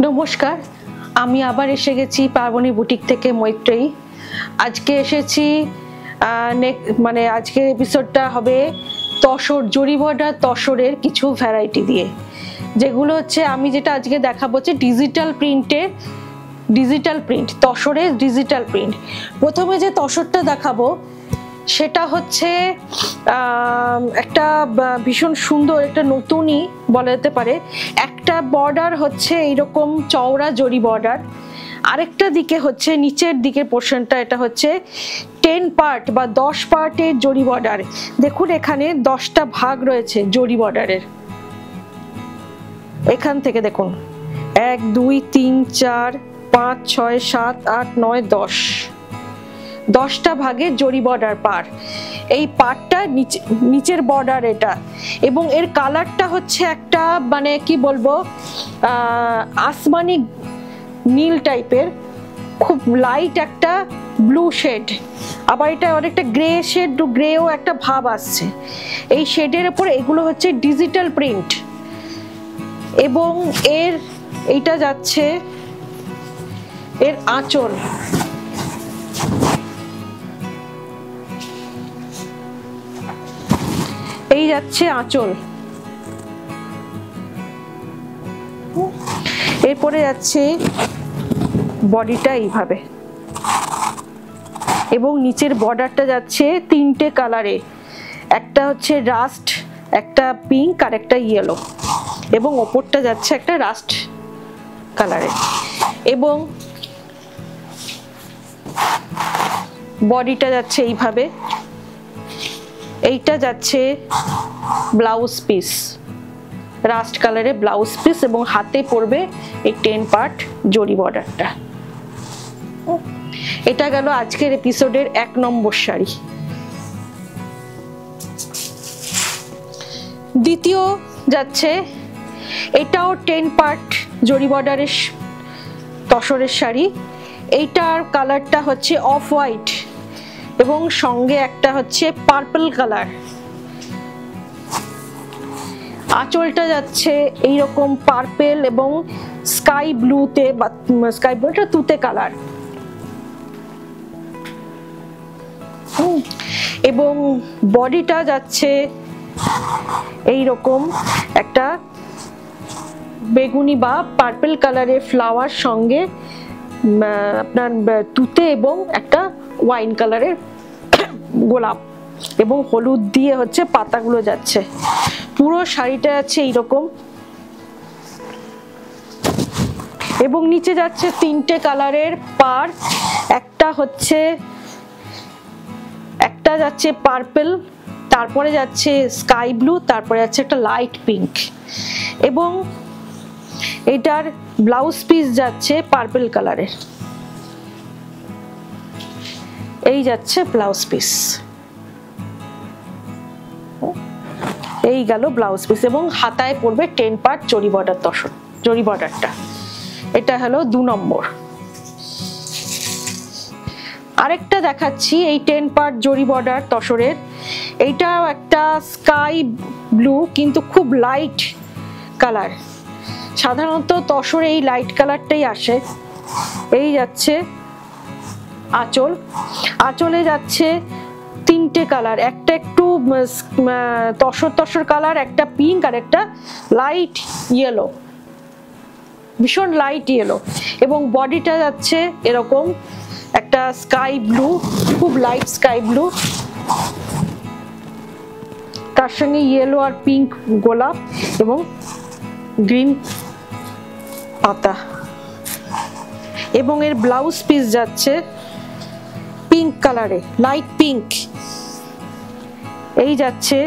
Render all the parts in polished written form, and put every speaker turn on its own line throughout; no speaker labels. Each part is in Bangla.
নমস্কার, আমি আবার এসে গেছি পার্বণী বুটিক থেকে মৈত্রেয়ী। আজকে এসেছি আজকের এপিসোডটা হবে তসর, জরি বর্ডার তসরের কিছু ভ্যারাইটি দিয়ে, যেগুলো হচ্ছে আমি যেটা আজকে দেখাবো হচ্ছে ডিজিটাল প্রিন্ট, তসরের ডিজিটাল প্রিন্ট। প্রথমে যে তসরটা দেখাবো সেটা হচ্ছে একটা ভীষণ সুন্দর, একটা নতুনই বলা যেতে পারে। একটা বর্ডার হচ্ছে এইরকম চওড়া জরি বর্ডার, আরেকটা দিকে হচ্ছে নিচের দিকের পোর্শনটা, এটা হচ্ছে 10 পার্ট বা 10 পার্টের জরি বর্ডার। দেখুন এখানে 10টা ভাগ রয়েছে জরি বর্ডারের। এখান থেকে দেখুন 1 2 3 4 5 6 7 8 9 10টা ভাগে জরি বর্ডার পার। এই পার্টটা নিচের বর্ডার এটা, এবং এর কালারটা হচ্ছে একটা কি বলবো আসমানি নীল টাইপের, খুব লাইট একটা ব্লু শেড, আবার এটা অনেকটা গ্রে শেড, গ্রেও একটা ভাব আসছে। এই শেডের উপর এগুলো হচ্ছে ডিজিটাল প্রিন্ট, এবং এইটা যাচ্ছে এর আঁচল। এই যাচ্ছে আঁচল, এরপরে যাচ্ছে বডিটা এইভাবে, এবং নিচের বর্ডারটা যাচ্ছে 3টে কালারে, একটা হচ্ছে রাস্ট, একটা পিঙ্ক আর একটা ইয়েলো, এবং ওপরটা যাচ্ছে একটা রাস্ট কালারে, এবং বডিটা যাচ্ছে এইভাবে। এইটা যাচ্ছে ব্লাউজ পিস, রাস্ট কালারে ব্লাউজ পিস, এবং হাতে পড়বে এই 10 পার্ট জরি বর্ডারটা। এটা গেল আজকের এপিসোডের 1 নম্বর শাড়ি। দ্বিতীয় যাচ্ছে, এটাও 10 পার্ট জরি বর্ডারের তসরের শাড়ি। এইটার কালারটা হচ্ছে অফ হোয়াইট, এবং সঙ্গে একটা হচ্ছে পার্পল কালার। আঁচলটা যাচ্ছে এইরকম পার্পল এবং স্কাই ব্লুতে, স্কাই ব্লুটা তুতে কালার, এবং বডিটা যাচ্ছে এইরকম একটা বেগুনি বা পার্পল কালারের ফ্লাওয়ার সঙ্গে আপনার তুতে এবং একটা ওয়াইন কালারের গোলাপ এবং হলুদ দিয়ে হচ্ছে পাতাগুলো যাচ্ছে। পুরো শাড়িটা যাচ্ছে এইরকম, এবং নিচে যাচ্ছে 3টে কালারের পার। একটা যাচ্ছে পার্পল, তারপরে যাচ্ছে স্কাই ব্লু, তারপরে যাচ্ছে একটা লাইট পিঙ্ক, এবং এটার ব্লাউজ পিস যাচ্ছে পার্পল কালারের। এই যাচ্ছে ব্লাউজ পিস, এই গেল ব্লাউজ পিস, এবং হাতায় পড়বে 10 পার্ট জরি বর্ডার তসর, জরি বর্ডারটা। এটা হলো 2 নম্বর। আরেকটা দেখাচ্ছি এই 10 পার্ট জরি বর্ডার তসরের। এইটাও একটা স্কাই ব্লু, কিন্তু খুব লাইট কালার। সাধারণত তসরে এই লাইট কালারটাই আসে। এই যাচ্ছে আঁচল, আঁচলে যাচ্ছে 3টে কালার, একটা একটু তসর কালার, একটা পিঙ্ক আর একটা লাইট ইয়েলো, ভীষণ লাইট ইয়েলো, এবং বডিটা যাচ্ছে এরকম একটা স্কাই ব্লু, খুব লাইট স্কাই ব্লু, তার সঙ্গে ইয়েলো আর পিঙ্ক গোলাপ এবং গ্রিন পাতা, এবং এর ব্লাউজ পিস যাচ্ছে পিঙ্ক কালারে, লাইট পিঙ্ক। এই যাচ্ছে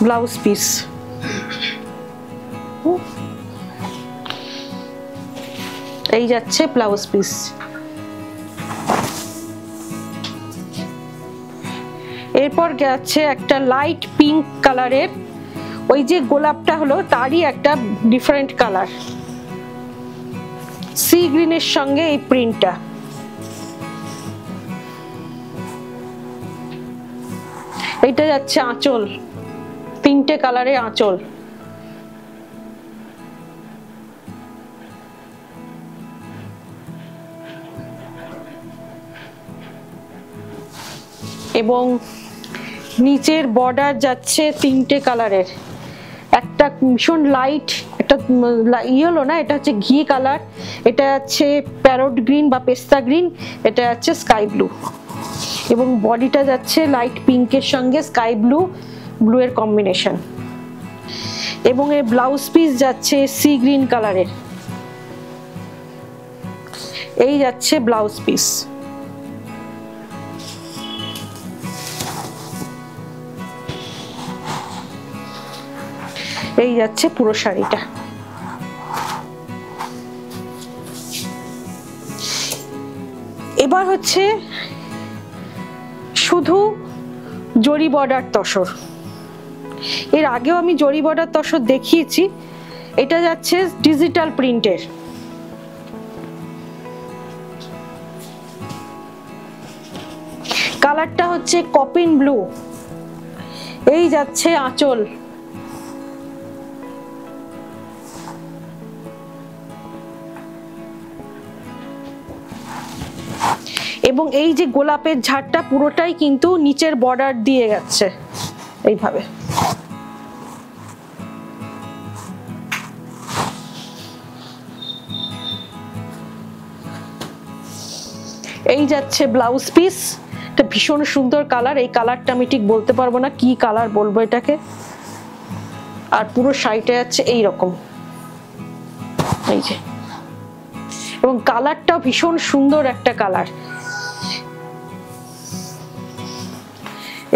ব্লাউজ পিস, এই যাচ্ছে ব্লাউজ পিস। এরপর যাচ্ছে একটা লাইট পিঙ্ক কালারের, ওই যে গোলাপটা হলো তারই একটা ডিফারেন্ট কালার, সি গ্রিনের সঙ্গে এই প্রিন্টটা। এইটা যাচ্ছে আঁচল, 3টে কালারে আঁচল, এবং নিচের বর্ডার যাচ্ছে তিনটে কালারের, একটা ভীষণ লাইট, একটা ইয়েলো না, এটা হচ্ছে ঘি কালার, এটা হচ্ছে প্যারট গ্রিন বা পেস্তা গ্রিন, এটা হচ্ছে স্কাই ব্লু, এবং বডিটা যাচ্ছে লাইট পিঙ্কের সঙ্গে স্কাই ব্লু, ব্লু এর কম্বিনেশন, এবং এর ব্লাউজ পিস যাচ্ছে সি গ্রিন কালারের। এই যাচ্ছে ব্লাউজ পিস। এই যাচ্ছে পুরো শাড়িটা। এবার হচ্ছে শুধু জরি বর্ডার তসর। এর আগেও আমি জরি বর্ডার তসর দেখিয়েছি। এটা যাচ্ছে ডিজিটাল প্রিন্টের। কালারটা হচ্ছে কপিন ব্লু। এই যাচ্ছে আঁচল, এবং এই যে গোলাপের ঝাড়টা পুরোটাই কিন্তু নিচের বর্ডার দিয়ে গেছে এইভাবে। এই যাচ্ছে ব্লাউজ পিস, এটা ভীষণ সুন্দর কালার। এই কালারটা আমি ঠিক বলতে পারবো না কি কালার বলবো এটাকে। আর পুরো শাড়িটা যাচ্ছে এইরকম, এই যে, এবং কালারটাও ভীষণ সুন্দর একটা কালার।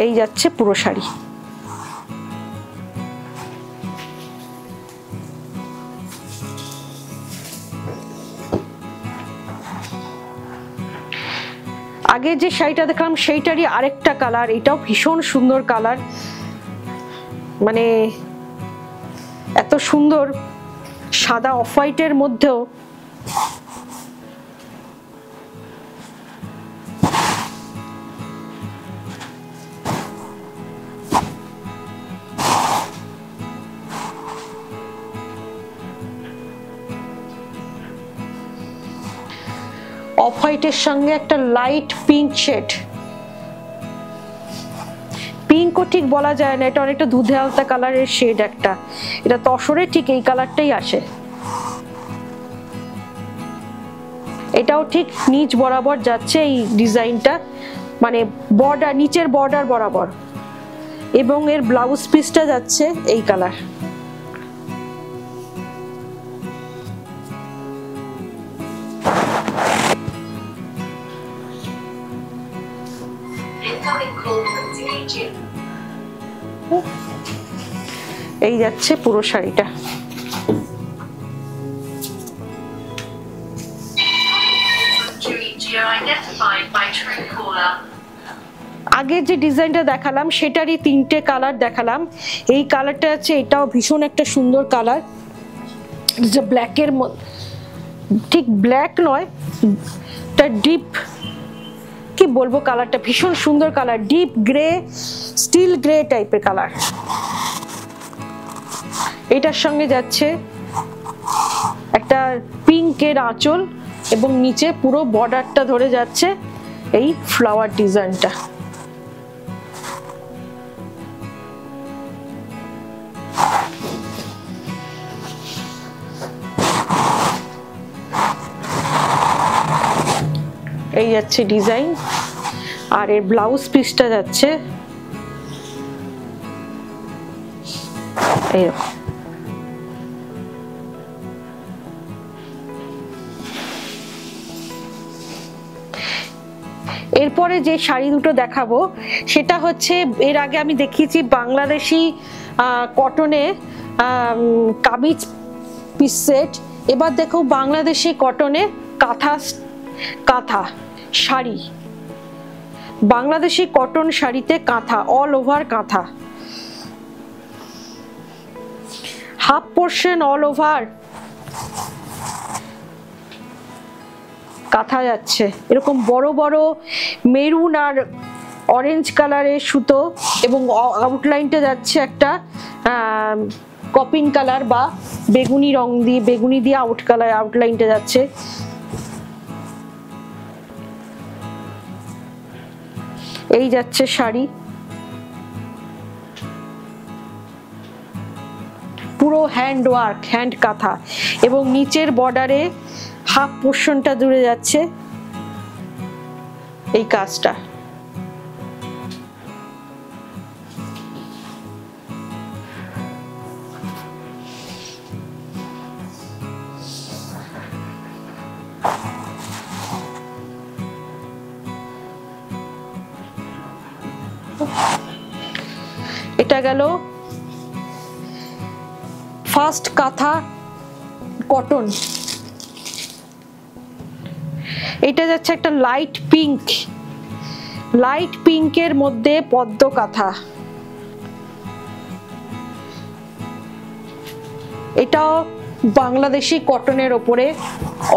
এই যাচ্ছে পুরো শাড়ি। আগে যে শাড়িটা দেখলাম সেইটারই আরেকটা কালার, এটাও ভীষণ সুন্দর কালার, মানে এত সুন্দর সাদা অফ হোয়াইটের মধ্যেও অফ হোয়াইটের সঙ্গে একটা লাইট পিঙ্ক শেড, পিঙ্কও ঠিক বলা যায় না, এটা অনেকটা দুধে আলতা কালারের শেড একটা। এটা তসরে ঠিক এই কালারটাই আসে। এটাও ঠিক নিচ বরাবর যাচ্ছে এই ডিজাইনটা, মানে বর্ডার, নিচের বর্ডার বরাবর, এবং এর ব্লাউজ পিসটা যাচ্ছে এই কালার। এই যাচ্ছে পুরো শাড়িটা। আগের যে ডিজাইনটা দেখালাম সেটারই তিনটে কালার দেখালাম। এই কালারটা আছে, এটাও ভীষণ একটা সুন্দর কালার, যে ব্ল্যাকের, ঠিক ব্ল্যাক নয়, এটা ডিপ, কি বলবো, কালারটা ভীষণ সুন্দর colour, deep grey, still grey টাইপের কালার। এটার সঙ্গে যাচ্ছে একটা পিঙ্কের আঁচল, এবং নিচে পুরো বর্ডারটা ধরে যাচ্ছে এই ফ্লাওয়ার ডিজাইনটা। এই যাচ্ছে ডিজাইন, আর এর ব্লাউজ পিসটা যাচ্ছে এইরকম। এরপরে যে শাড়ি দুটো দেখাবো সেটা হচ্ছে, এর আগে আমি দেখিয়েছি বাংলাদেশি কটনে কামিজ পিস সেট। এবার দেখো বাংলাদেশি কটনে কাঁথা শাড়ি, বাংলাদেশি কটন শাড়িতে কাঁথা, অল ওভার কাঁথা, হাফ পোর্শন অল ওভার কাঁথা যাচ্ছে। এরকম বড় বড় মেরুন আর অরেঞ্জ কালারের সুতো, এবং আউটলাইনটা যাচ্ছে একটা কপিন কালার বা বেগুনি রং দিয়ে, বেগুনি দিয়ে আউটলাইনটা যাচ্ছে। এই যাচ্ছে শাড়ি, পুরো হ্যান্ড ওয়ার্ক, হ্যান্ড কাঁথা, এবং নিচের বর্ডারে হাফ পোর্শনটা জুড়ে যাচ্ছে এই কাজটা। এটা গেল ফার্স্ট কাঁথা কটন। এটা যাচ্ছে একটা লাইট পিঙ্ক, লাইট পিঙ্কের মধ্যে পদ্ম কাঁথা। এটাও বাংলাদেশি কটনের ওপরে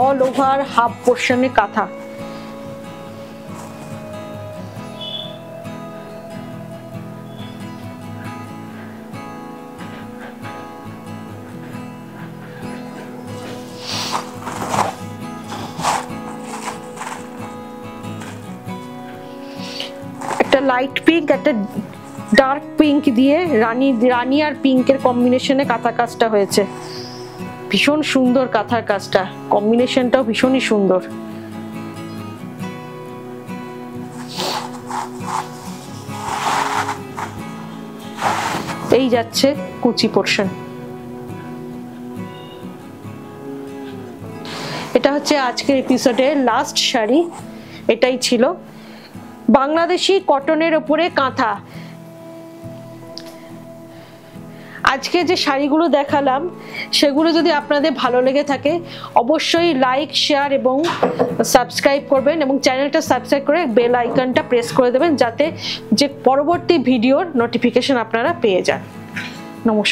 অল ওভার হাফ পোর্শনের কাঁথা। একটা লাইট পিঙ্ক, একটা ডার্ক পিঙ্ক দিয়ে রানী আর পিঙ্কের কম্বিনেশনে কাঁথা কাজটা হয়েছে। ভীষণ সুন্দর কাঁথার কাজটা, কম্বিনেশনটাও ভীষণই সুন্দর। এই যাচ্ছে কুচি পোর্শন। এটা হচ্ছে আজকের এপিসোডের লাস্ট শাড়ি। এটাই ছিল বাংলাদেশি কটনের উপরে কাঁথা। আজকে যে শাড়িগুলো দেখালাম সেগুলো যদি আপনাদের ভালো লেগে থাকে অবশ্যই লাইক, শেয়ার এবং সাবস্ক্রাইব করবেন, এবং চ্যানেলটা সাবস্ক্রাইব করে বেল আইকনটা প্রেস করে দেবেন যাতে যে পরবর্তী ভিডিওর নোটিফিকেশন আপনারা পেয়ে যান। নমস্কার।